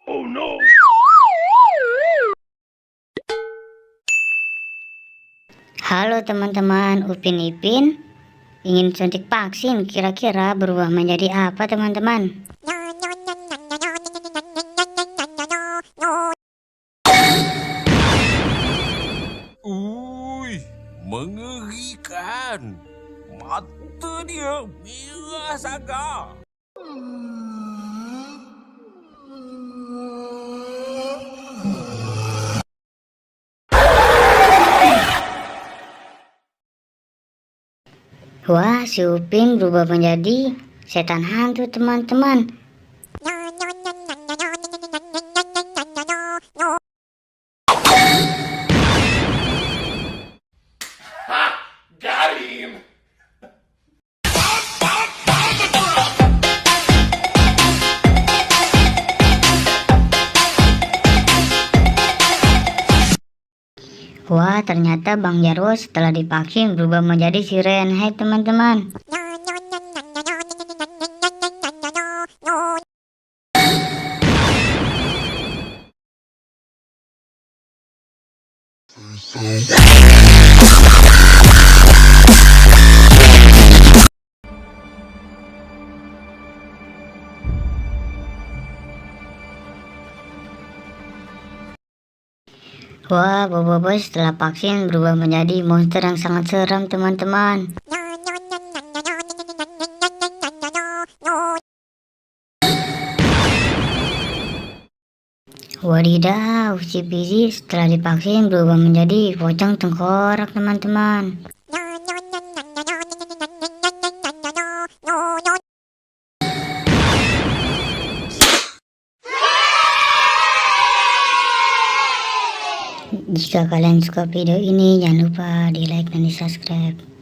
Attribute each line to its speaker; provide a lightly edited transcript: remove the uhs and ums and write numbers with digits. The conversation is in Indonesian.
Speaker 1: Oh no!
Speaker 2: Halo teman-teman, Upin Ipin ingin suntik vaksin, kira-kira berubah menjadi apa teman-teman?
Speaker 3: Mengerikan. Mata dia merah sangat.
Speaker 2: Wah, si Upin berubah menjadi setan hantu teman-teman.
Speaker 1: Got him!
Speaker 2: Wah, ternyata Bang Jarwo setelah divaksin berubah menjadi si Hai teman-teman. Wah, Bobo setelah vaksin berubah menjadi monster yang sangat seram teman-teman. Wadidaw, si Pizi setelah divaksin berubah menjadi pocong tengkorak teman-teman. Jika kalian suka video ini, jangan lupa di like dan di subscribe.